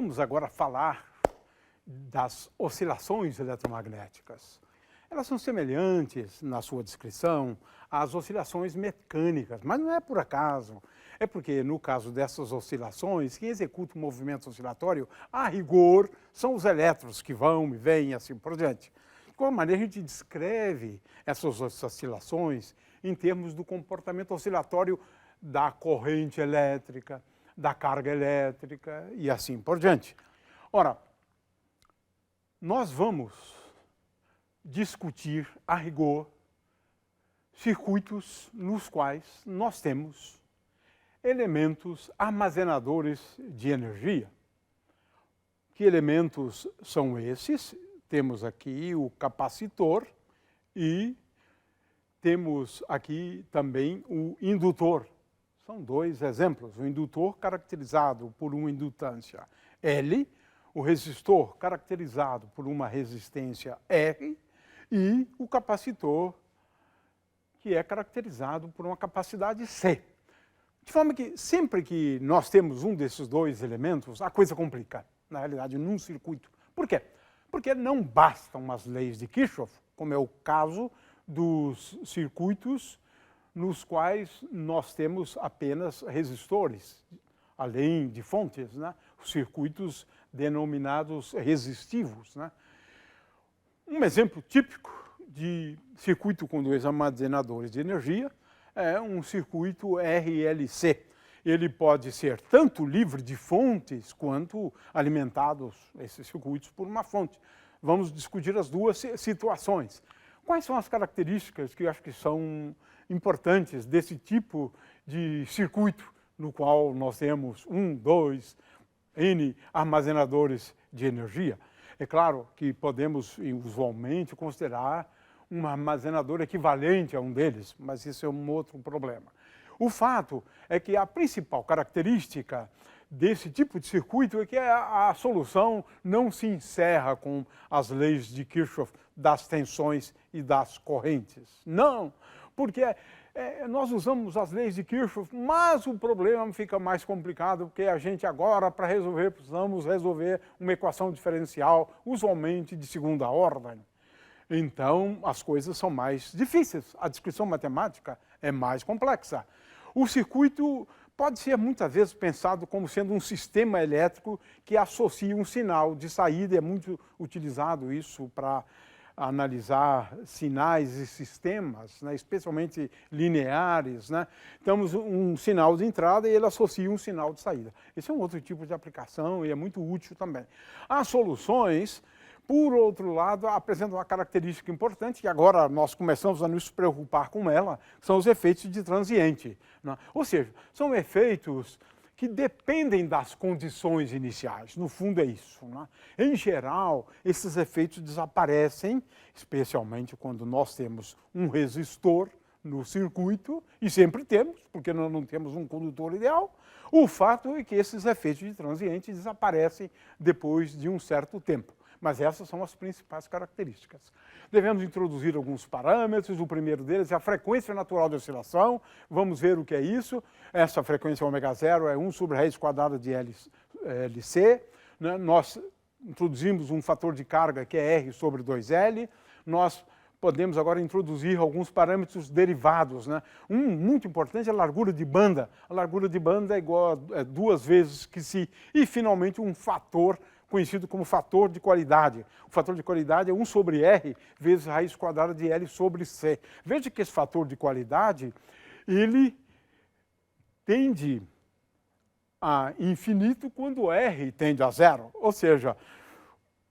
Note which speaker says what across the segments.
Speaker 1: Vamos agora falar das oscilações eletromagnéticas. Elas são semelhantes, na sua descrição, às oscilações mecânicas, mas não é por acaso. É porque, no caso dessas oscilações, quem executa o movimento oscilatório, a rigor, são os elétrons que vão e vêm e assim por diante. De qualquer maneira, a gente descreve essas oscilações em termos do comportamento oscilatório da corrente elétrica, da carga elétrica e assim por diante. Ora, nós vamos discutir, a rigor, circuitos nos quais nós temos elementos armazenadores de energia. Que elementos são esses? Temos aqui o capacitor e temos aqui também o indutor. São dois exemplos. O indutor caracterizado por uma indutância L, o resistor caracterizado por uma resistência R e o capacitor que é caracterizado por uma capacidade C. De forma que sempre que nós temos um desses dois elementos, a coisa complica, na realidade, num circuito. Por quê? Porque não bastam as leis de Kirchhoff, como é o caso dos circuitos nos quais nós temos apenas resistores, além de fontes, né? Os circuitos denominados resistivos, né? Um exemplo típico de circuito com dois armazenadores de energia é um circuito RLC. Ele pode ser tanto livre de fontes quanto alimentados, esses circuitos, por uma fonte. Vamos discutir as duas situações. Quais são as características que eu acho que são importantes desse tipo de circuito no qual nós temos um, dois, N armazenadores de energia? É claro que podemos, usualmente, considerar um armazenador equivalente a um deles, mas isso é um outro problema. O fato é que a principal característica desse tipo de circuito é que a solução não se encerra com as leis de Kirchhoff das tensões e das correntes. Não, porque nós usamos as leis de Kirchhoff, mas o problema fica mais complicado, porque a gente agora, para resolver, precisamos resolver uma equação diferencial, usualmente de segunda ordem. Então, as coisas são mais difíceis, a descrição matemática é mais complexa. O circuito pode ser muitas vezes pensado como sendo um sistema elétrico que associa um sinal de saída, é muito utilizado isso para analisar sinais e sistemas, né, especialmente lineares, né? Temos um sinal de entrada e ele associa um sinal de saída. Esse é um outro tipo de aplicação e é muito útil também. As soluções, por outro lado, apresentam uma característica importante, que agora nós começamos a nos preocupar com ela, são os efeitos de transiente, né? Ou seja, são efeitos que dependem das condições iniciais. No fundo é isso, né? Em geral, esses efeitos desaparecem, especialmente quando nós temos um resistor no circuito, e sempre temos, porque nós não temos um condutor ideal. O fato é que esses efeitos de transiente desaparecem depois de um certo tempo. Mas essas são as principais características. Devemos introduzir alguns parâmetros. O primeiro deles é a frequência natural de oscilação. Vamos ver o que é isso. Essa frequência ω0 é 1 sobre a raiz quadrada de LC. Né? Nós introduzimos um fator de carga que é R sobre 2L. Nós podemos agora introduzir alguns parâmetros derivados, né? Um muito importante é a largura de banda. A largura de banda é igual a 2 vezes que si. E, finalmente, um fator conhecido como fator de qualidade. O fator de qualidade é 1 sobre R vezes a raiz quadrada de L sobre C. Veja que esse fator de qualidade, ele tende a infinito quando R tende a zero. Ou seja,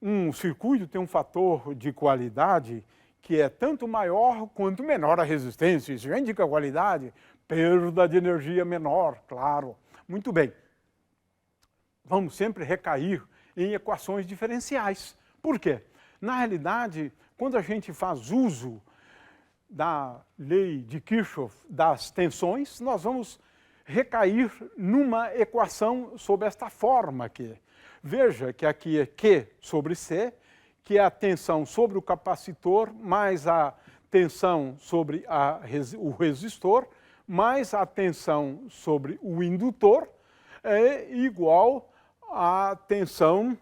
Speaker 1: um circuito tem um fator de qualidade que é tanto maior quanto menor a resistência. Isso já indica qualidade, perda de energia menor, claro. Muito bem. Vamos sempre recair em equações diferenciais. Por quê? Na realidade, quando a gente faz uso da lei de Kirchhoff das tensões, nós vamos recair numa equação sob esta forma aqui. Veja que aqui é Q sobre C, que é a tensão sobre o capacitor, mais a tensão sobre o resistor, mais a tensão sobre o indutor, é igual a tensão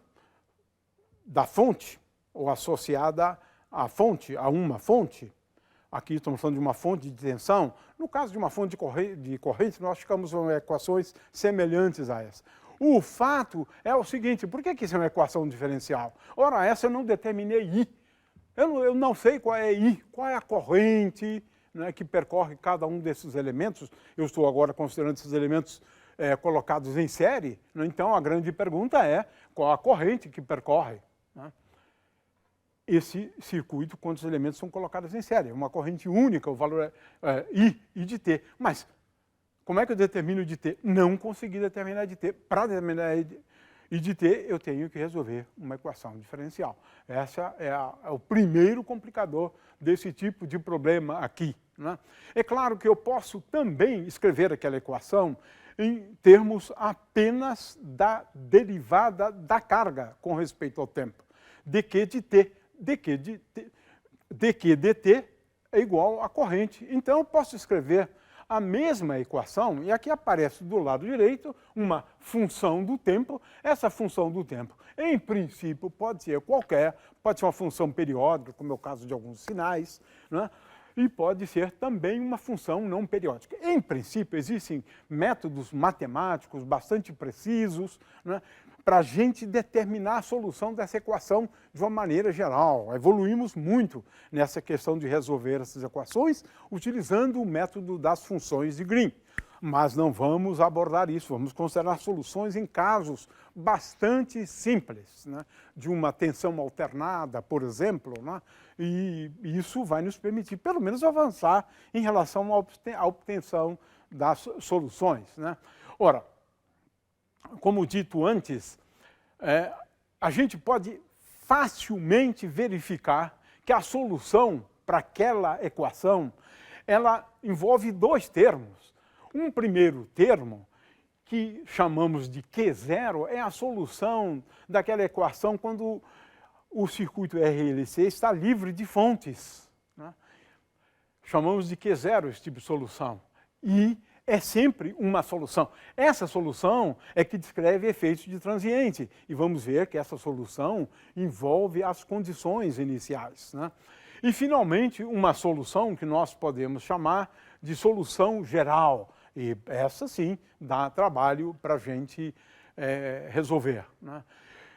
Speaker 1: da fonte, ou associada à fonte, a uma fonte. Aqui estamos falando de uma fonte de tensão. No caso de uma fonte de corrente, nós ficamos com equações semelhantes a essa. O fato é o seguinte, por que isso é uma equação diferencial? Ora, essa eu não determinei I. Eu não sei qual é I, qual é a corrente, né, que percorre cada um desses elementos. Eu estou agora considerando esses elementos colocados em série, né? Então a grande pergunta é qual a corrente que percorre, né, esse circuito quando os elementos são colocados em série. É uma corrente única, o valor é I de T. Mas como é que eu determino I de T? Não consegui determinar I de T. Para determinar I de T, eu tenho que resolver uma equação diferencial. Esse é o primeiro complicador desse tipo de problema aqui, né? É claro que eu posso também escrever aquela equação em termos apenas da derivada da carga com respeito ao tempo. dq de t, dq dt é igual à corrente. Então, eu posso escrever a mesma equação, e aqui aparece do lado direito uma função do tempo. Essa função do tempo, em princípio, pode ser qualquer, pode ser uma função periódica, como é o caso de alguns sinais, né? E pode ser também uma função não periódica. Em princípio, existem métodos matemáticos bastante precisos, né, para a gente determinar a solução dessa equação de uma maneira geral. Evoluímos muito nessa questão de resolver essas equações utilizando o método das funções de Green. Mas não vamos abordar isso, vamos considerar soluções em casos bastante simples, né, de uma tensão alternada, por exemplo, né, e isso vai nos permitir, pelo menos, avançar em relação à obtenção das soluções, né. Ora, como dito antes, a gente pode facilmente verificar que a solução para aquela equação, ela envolve dois termos. Um primeiro termo, que chamamos de Q0, é a solução daquela equação quando o circuito RLC está livre de fontes, né? Chamamos de Q0 esse tipo de solução. E é sempre uma solução. Essa solução é que descreve efeitos de transiente. E vamos ver que essa solução envolve as condições iniciais, né? E, finalmente, uma solução que nós podemos chamar de solução geral. E essa, sim, dá trabalho para a gente resolver, né?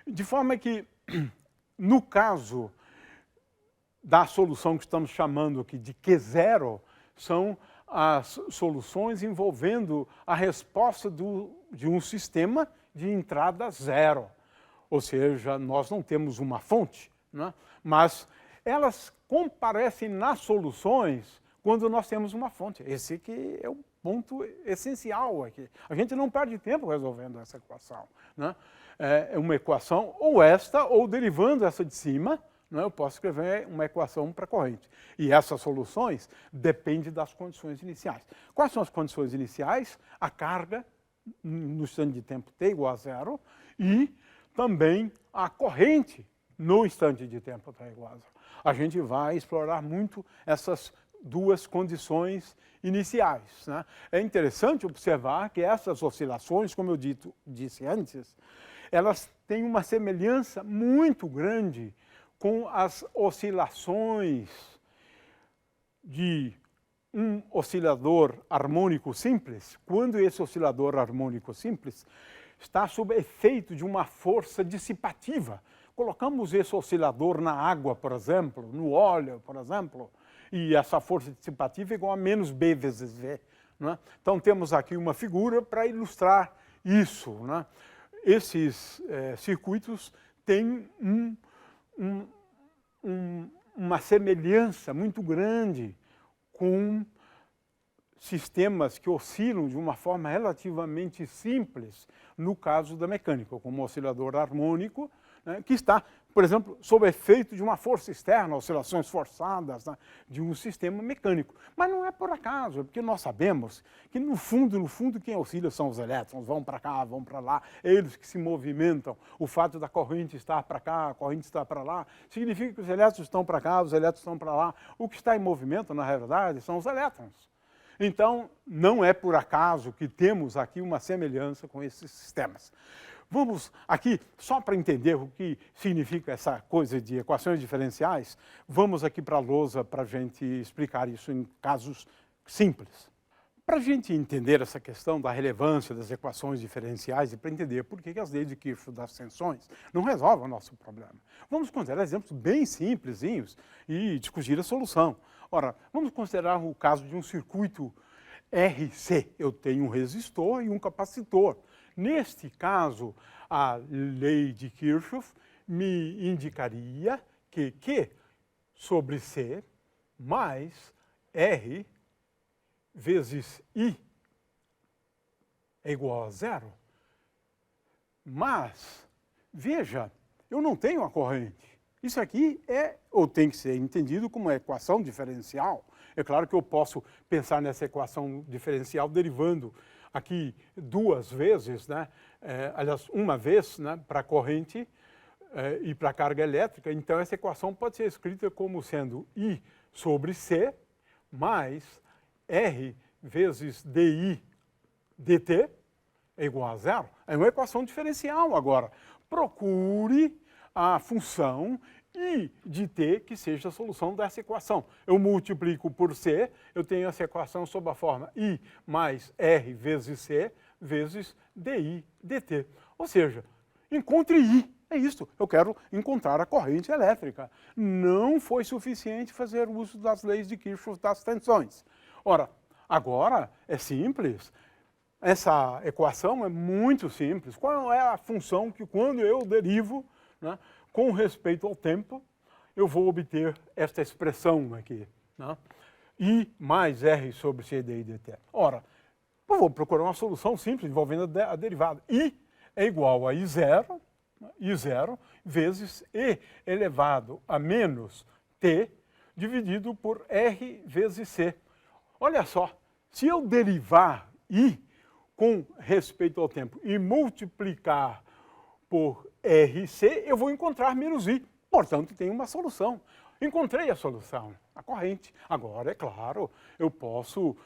Speaker 1: De forma que, no caso da solução que estamos chamando aqui de Q0, são as soluções envolvendo a resposta de um sistema de entrada zero. Ou seja, nós não temos uma fonte, né? Mas elas comparecem nas soluções quando nós temos uma fonte. Esse que é o ponto essencial aqui. A gente não perde tempo resolvendo essa equação, né? É uma equação ou esta, ou derivando essa de cima, né, eu posso escrever uma equação para corrente. E essas soluções dependem das condições iniciais. Quais são as condições iniciais? A carga no instante de tempo t igual a zero e também a corrente no instante de tempo t igual a zero. A gente vai explorar muito essas duas condições iniciais, né? É interessante observar que essas oscilações, como eu disse antes, elas têm uma semelhança muito grande com as oscilações de um oscilador harmônico simples, quando esse oscilador harmônico simples está sob efeito de uma força dissipativa. Colocamos esse oscilador na água, por exemplo, no óleo, por exemplo, e essa força dissipativa é igual a menos B vezes V, né? Então, temos aqui uma figura para ilustrar isso, né? Esses circuitos têm uma semelhança muito grande com sistemas que oscilam de uma forma relativamente simples, no caso da mecânica, como o oscilador harmônico, né, que está, por exemplo, sob efeito de uma força externa, oscilações forçadas, né, de um sistema mecânico. Mas não é por acaso, é porque nós sabemos que, no fundo, quem oscila são os elétrons, vão para cá, vão para lá, eles que se movimentam. O fato da corrente estar para cá, a corrente estar para lá, significa que os elétrons estão para cá, os elétrons estão para lá. O que está em movimento, na realidade, são os elétrons. Então, não é por acaso que temos aqui uma semelhança com esses sistemas. Vamos aqui, só para entender o que significa essa coisa de equações diferenciais, vamos aqui para a lousa para a gente explicar isso em casos simples. Para a gente entender essa questão da relevância das equações diferenciais e para entender por que as leis de Kirchhoff das tensões não resolvem o nosso problema, vamos considerar exemplos bem simplesinhos e discutir a solução. Ora, vamos considerar o caso de um circuito RC. Eu tenho um resistor e um capacitor. Neste caso, a lei de Kirchhoff me indicaria que Q sobre C mais R vezes I é igual a zero. Mas, veja, eu não tenho a corrente. Isso aqui é, ou tem que ser entendido como uma equação diferencial. É claro que eu posso pensar nessa equação diferencial derivando aqui duas vezes, né? Aliás, uma vez, né, para a corrente e para a carga elétrica. Então, essa equação pode ser escrita como sendo I sobre C mais R vezes DI dt é igual a zero. É uma equação diferencial agora. Procure a função I de t que seja a solução dessa equação. Eu multiplico por C, eu tenho essa equação sob a forma I mais R vezes C vezes DI dt. Ou seja, encontre I. É isso, eu quero encontrar a corrente elétrica. Não foi suficiente fazer uso das leis de Kirchhoff das tensões. Ora, agora é simples. Essa equação é muito simples. Qual é a função que, quando eu derivo, né, com respeito ao tempo, eu vou obter esta expressão aqui, né? I mais R sobre C dI dt. Ora, eu vou procurar uma solução simples envolvendo a derivada. I é igual a I0 vezes E elevado a menos T dividido por R vezes C. Olha só, se eu derivar I com respeito ao tempo e multiplicar por RC, eu vou encontrar menos I. Portanto, tem uma solução. Encontrei a solução, a corrente. Agora, é claro, eu posso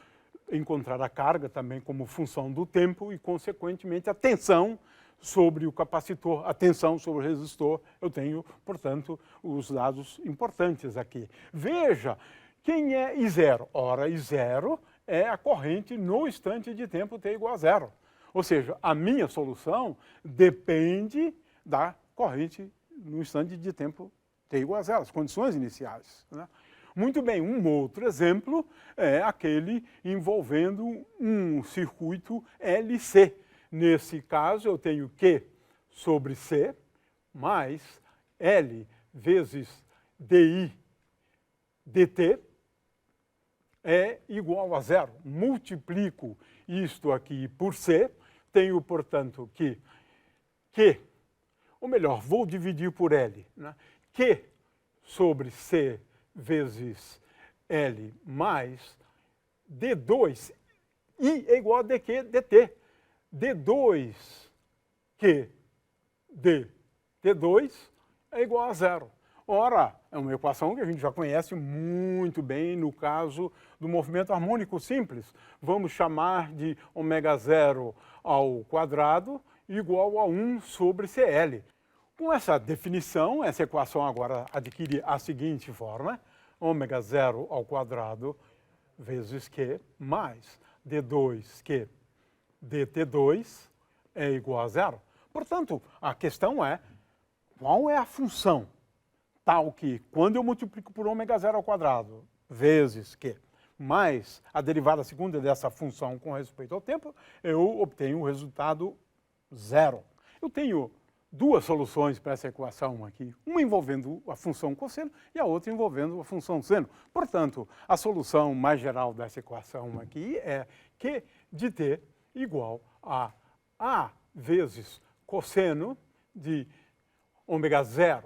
Speaker 1: encontrar a carga também como função do tempo e, consequentemente, a tensão sobre o capacitor, a tensão sobre o resistor. Eu tenho, portanto, os dados importantes aqui. Veja, quem é I0? Ora, I0 é a corrente no instante de tempo t igual a zero. Ou seja, a minha solução depende da corrente no instante de tempo t igual a zero, as condições iniciais, né? Muito bem, um outro exemplo é aquele envolvendo um circuito LC. Nesse caso, eu tenho Q sobre C mais L vezes DI dt é igual a zero. Multiplico isto aqui por C, tenho, portanto, que Q, ou melhor, vou dividir por L, né? Q sobre C vezes L mais D2, I é igual a dq dt. D2Q dt2 é igual a zero. Ora, é uma equação que a gente já conhece muito bem no caso do movimento harmônico simples. Vamos chamar de ω0 ao quadrado igual a 1 sobre CL. Com essa definição, essa equação agora adquire a seguinte forma: ω0 ao quadrado vezes Q mais D2Q dt2 é igual a zero. Portanto, a questão é, qual é a função tal que, quando eu multiplico por ω0 ao quadrado vezes Q mais a derivada segunda dessa função com respeito ao tempo, eu obtenho o resultado zero. Eu tenho duas soluções para essa equação aqui, uma envolvendo a função cosseno e a outra envolvendo a função seno. Portanto, a solução mais geral dessa equação aqui é Q de t igual a vezes cosseno de ω0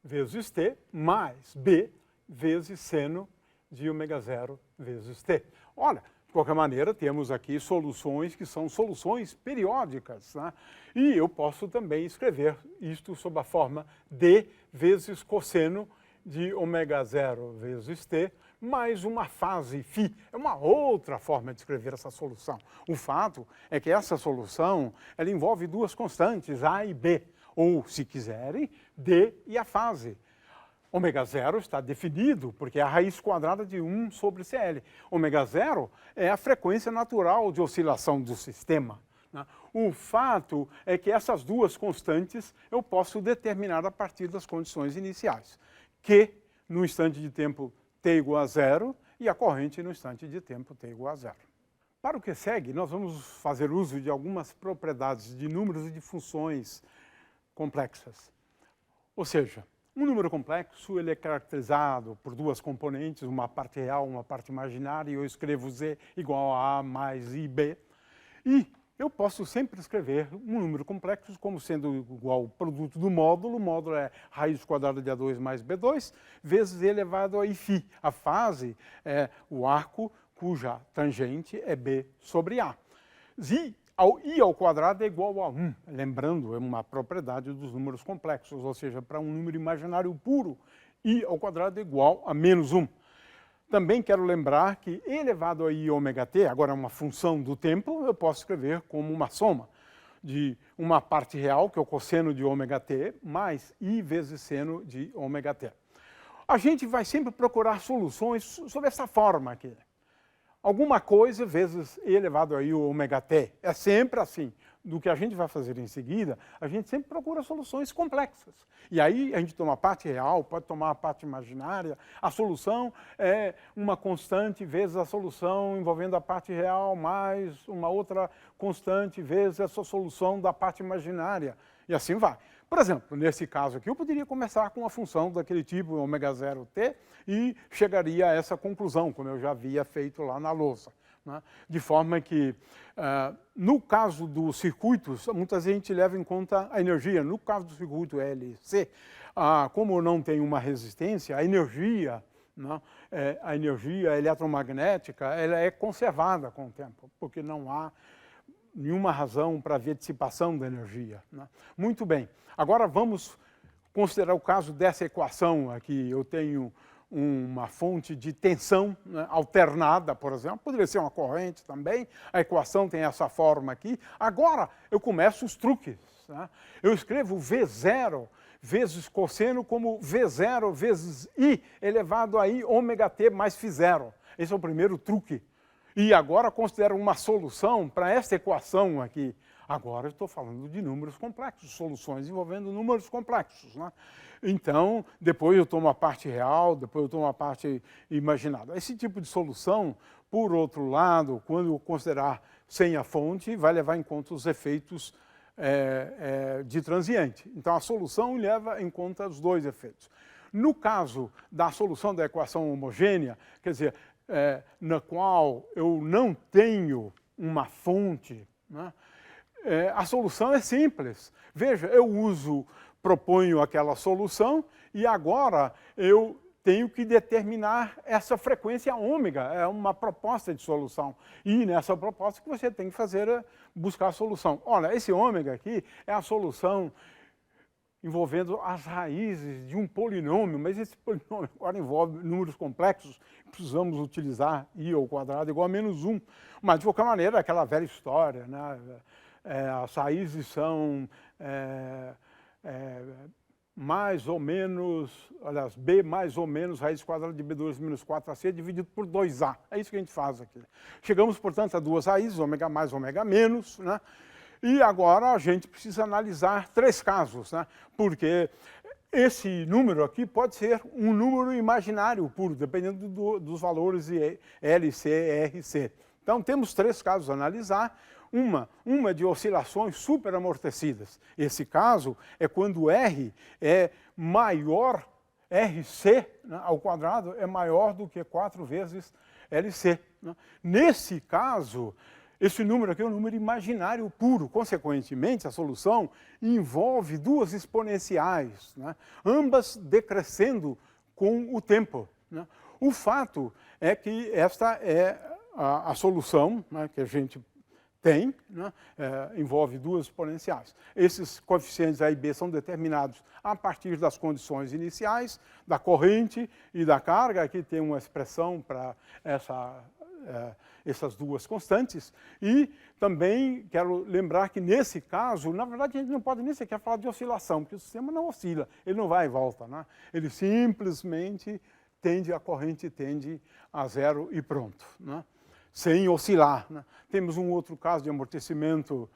Speaker 1: vezes t mais b vezes seno de ω0 vezes t. Olha, de qualquer maneira, temos aqui soluções que são soluções periódicas, né? E eu posso também escrever isto sob a forma d vezes cosseno de ω0 vezes t mais uma fase φ. É uma outra forma de escrever essa solução. O fato é que essa solução ela envolve duas constantes, A e B, ou, se quiserem, D e a fase. Ômega zero está definido, porque é a raiz quadrada de 1 sobre CL. Ômega zero é a frequência natural de oscilação do sistema. O fato é que essas duas constantes eu posso determinar a partir das condições iniciais, que no instante de tempo t igual a zero e a corrente no instante de tempo t igual a zero. Para o que segue, nós vamos fazer uso de algumas propriedades de números e de funções complexas. Ou seja, um número complexo ele é caracterizado por duas componentes, uma parte real, uma parte imaginária, e eu escrevo z igual a A mais IB. E eu posso sempre escrever um número complexo como sendo igual ao produto do módulo. O módulo é raiz quadrada de A2 mais B2, vezes E elevado a Φ. A fase é o arco cuja tangente é B sobre A. I ao quadrado é igual a 1. Lembrando, é uma propriedade dos números complexos, ou seja, para um número imaginário puro, I ao quadrado é igual a menos 1. Também quero lembrar que E elevado a I ômega t, agora é uma função do tempo, eu posso escrever como uma soma de uma parte real, que é o cosseno de ômega t, mais I vezes seno de ômega t. A gente vai sempre procurar soluções sob essa forma aqui. Alguma coisa vezes E elevado a I ômega t. É sempre assim. Do que a gente vai fazer em seguida, a gente sempre procura soluções complexas. E aí a gente toma a parte real, pode tomar a parte imaginária. A solução é uma constante vezes a solução envolvendo a parte real, mais uma outra constante vezes essa solução da parte imaginária. E assim vai. Por exemplo, nesse caso aqui, eu poderia começar com uma função daquele tipo, ômega 0t, e chegaria a essa conclusão, como eu já havia feito lá na lousa. Né? De forma que, no caso dos circuitos, muita gente leva em conta a energia. No caso do circuito LC, como não tem uma resistência, a energia eletromagnética ela é conservada com o tempo, porque não há nenhuma razão para haver dissipação da energia. Né? Muito bem. Agora vamos considerar o caso dessa equação aqui. Eu tenho uma fonte de tensão, né, alternada, por exemplo, poderia ser uma corrente também. A equação tem essa forma aqui. Agora eu começo os truques. Né? Eu escrevo V0 vezes cosseno como V0 vezes I elevado a I ômega t mais Φ0. Esse é o primeiro truque. E agora considero uma solução para esta equação aqui. Agora eu estou falando de números complexos, soluções envolvendo números complexos. Né? Então, depois eu tomo a parte real, depois eu tomo a parte imaginada. Esse tipo de solução, por outro lado, quando eu considerar sem a fonte, vai levar em conta os efeitos de transiente. Então, a solução leva em conta os dois efeitos. No caso da solução da equação homogênea, quer dizer, na qual eu não tenho uma fonte, né? A solução é simples. Veja, eu proponho aquela solução e agora eu tenho que determinar essa frequência ômega. É uma proposta de solução. E nessa proposta o que você tem que fazer é buscar a solução. Olha, esse ômega aqui é a solução envolvendo as raízes de um polinômio, mas esse polinômio agora envolve números complexos, precisamos utilizar I ao quadrado igual a menos 1. Mas, de qualquer maneira, é aquela velha história, né? As raízes são mais ou menos, aliás, B mais ou menos raiz quadrada de B2 menos 4AC dividido por 2A. É isso que a gente faz aqui. Chegamos, portanto, a duas raízes, ômega mais, ômega menos, né? E agora a gente precisa analisar três casos, né? Porque esse número aqui pode ser um número imaginário puro, dependendo dos valores de LC e RC. Então, temos três casos a analisar. Uma de oscilações superamortecidas. Esse caso é quando R é maior, RC, né, ao quadrado é maior do que 4 vezes LC. Né? Nesse caso, esse número aqui é um número imaginário puro. Consequentemente, a solução envolve duas exponenciais, né? Ambas decrescendo com o tempo. Né? O fato é que esta é a solução, né, que a gente Tem, né? Envolve duas exponenciais. Esses coeficientes A e B são determinados a partir das condições iniciais, da corrente e da carga. Aqui tem uma expressão para essas duas constantes. E também quero lembrar que, nesse caso, na verdade, a gente não pode nem sequer falar de oscilação, porque o sistema não oscila, ele não vai e volta, né? Ele simplesmente a corrente tende a zero e pronto, né? Sem oscilar, né? Temos um outro caso de amortecimento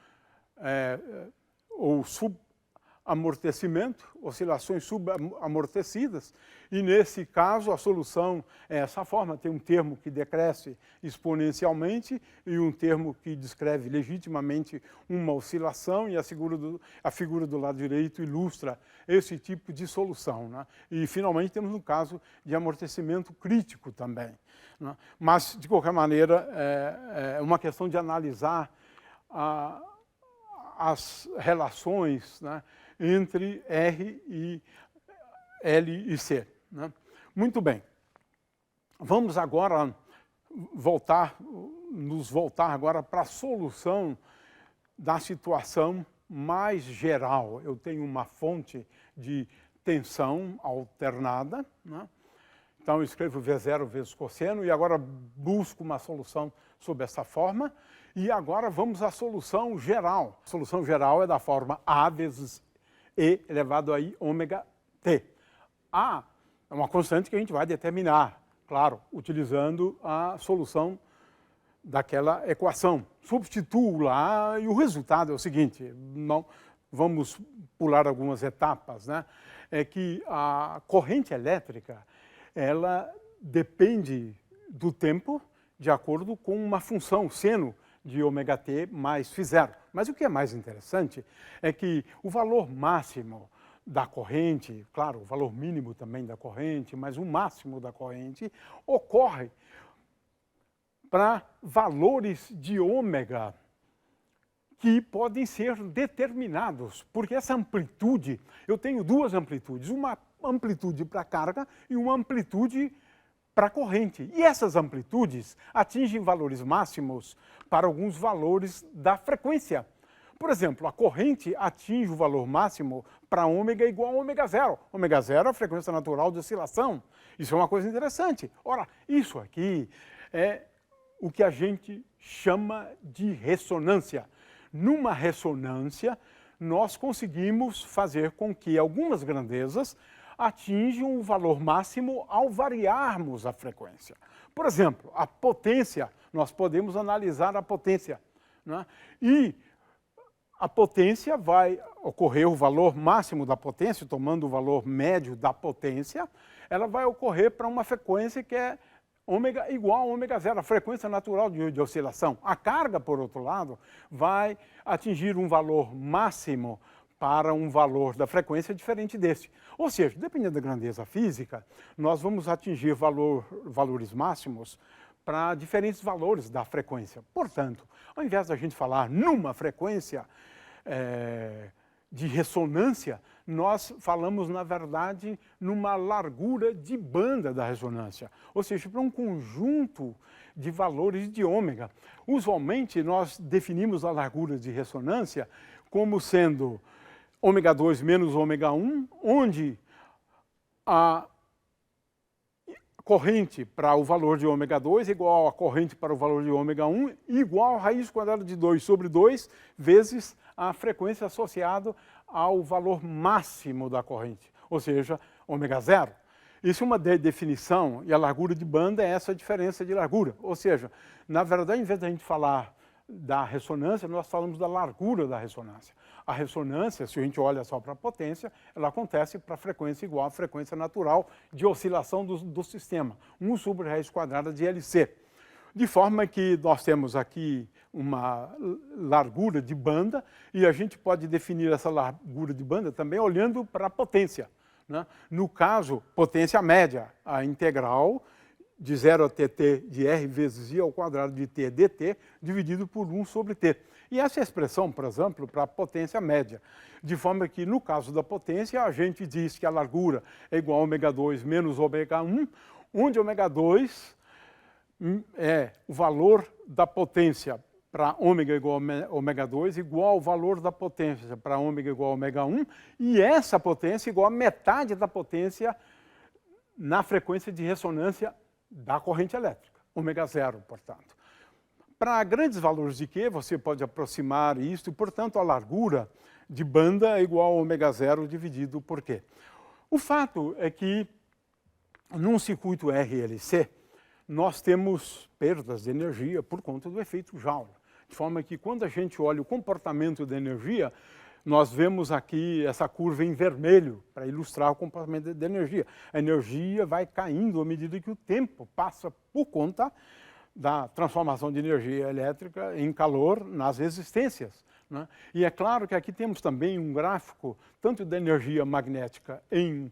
Speaker 1: ou subamortecimento, oscilações subamortecidas, e nesse caso a solução é essa forma, tem um termo que decresce exponencialmente e um termo que descreve legitimamente uma oscilação, e a figura do lado direito ilustra esse tipo de solução, né? E finalmente temos um caso de amortecimento crítico também, né? Mas, de qualquer maneira, é uma questão de analisar as relações, né, entre R e L e C, né? Muito bem. Vamos agora nos voltar agora para a solução da situação mais geral. Eu tenho uma fonte de tensão alternada, né? Então eu escrevo V0 vezes cosseno e agora busco uma solução sob essa forma. E agora vamos à solução geral. A solução geral é da forma A vezes E elevado a I ômega T. A é uma constante que a gente vai determinar, claro, utilizando a solução daquela equação. Substituo lá e o resultado é o seguinte, não, vamos pular algumas etapas, né? É que a corrente elétrica, ela depende do tempo de acordo com uma função seno de ômega t mais φ0. Mas o que é mais interessante é que o valor máximo da corrente, claro, o valor mínimo também da corrente, mas o máximo da corrente ocorre para valores de ômega que podem ser determinados, porque essa amplitude, eu tenho duas amplitudes, uma amplitude para carga e uma amplitude para corrente. E essas amplitudes atingem valores máximos para alguns valores da frequência. Por exemplo, a corrente atinge o valor máximo para ômega igual a ômega zero. Ômega zero é a frequência natural de oscilação. Isso é uma coisa interessante. Ora, isso aqui é o que a gente chama de ressonância. Numa ressonância, nós conseguimos fazer com que algumas grandezas atinjam o valor máximo ao variarmos a frequência. Por exemplo, a potência, nós podemos analisar a potência, né? E a potência vai ocorrer, o valor máximo da potência, tomando o valor médio da potência, ela vai ocorrer para uma frequência que é ômega igual a ômega zero, a frequência natural de oscilação. A carga, por outro lado, vai atingir um valor máximo para um valor da frequência diferente desse. Ou seja, dependendo da grandeza física, nós vamos atingir valores máximos para diferentes valores da frequência. Portanto, ao invés da gente falar numa frequência de ressonância, nós falamos, na verdade, numa largura de banda da ressonância, ou seja, para um conjunto de valores de ômega. Usualmente, nós definimos a largura de ressonância como sendo ômega 2 menos ômega 1, onde a corrente para o valor de ômega 2 igual a corrente para o valor de ômega 1 igual a raiz quadrada de 2 sobre 2 vezes a frequência associada ao valor máximo da corrente, ou seja, ômega zero. Isso é uma definição, e a largura de banda é essa diferença de largura. Ou seja, na verdade, em vez de a gente falar da ressonância, nós falamos da largura da ressonância. A ressonância, se a gente olha só para a potência, ela acontece para a frequência igual à frequência natural de oscilação do sistema, 1 sobre raiz quadrada de LC. De forma que nós temos aqui uma largura de banda, e a gente pode definir essa largura de banda também olhando para a potência, né? No caso, potência média, a integral de 0 a tt de r vezes i ao quadrado de t dt, dividido por 1 sobre t. E essa é a expressão, por exemplo, para a potência média. De forma que, no caso da potência, a gente diz que a largura é igual a ômega 2 menos ômega 1, onde ômega 2 é o valor da potência para ômega igual a ômega 2 igual ao valor da potência para ômega igual a ômega 1, e essa potência igual a metade da potência na frequência de ressonância da corrente elétrica, ômega 0, portanto. Para grandes valores de Q, você pode aproximar isto, e, portanto, a largura de banda é igual a ômega 0 dividido por Q. O fato é que, num circuito RLC, nós temos perdas de energia por conta do efeito Joule. De forma que, quando a gente olha o comportamento da energia, nós vemos aqui essa curva em vermelho para ilustrar o comportamento da energia. A energia vai caindo à medida que o tempo passa por conta da transformação de energia elétrica em calor nas resistências, né? E é claro que aqui temos também um gráfico tanto da energia magnética em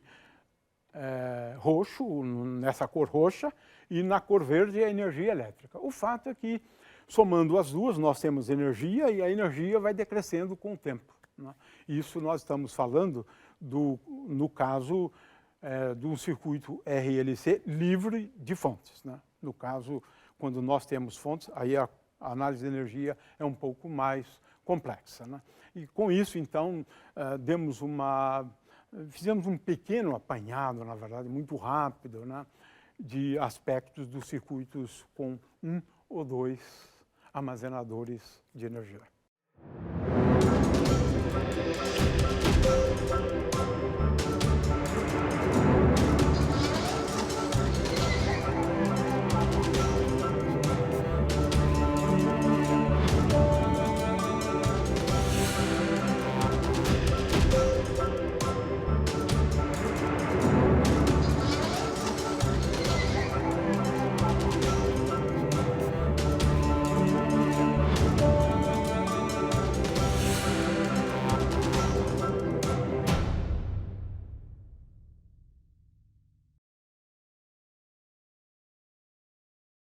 Speaker 1: roxo, nessa cor roxa, e na cor verde a energia elétrica. O fato é que, somando as duas, nós temos energia e a energia vai decrescendo com o tempo, né? Isso nós estamos falando no caso de um circuito RLC livre de fontes, né? No caso, quando nós temos fontes, aí a análise de energia é um pouco mais complexa, né? E com isso, então, fizemos um pequeno apanhado, na verdade, muito rápido, né, de aspectos dos circuitos com um ou dois armazenadores de energia.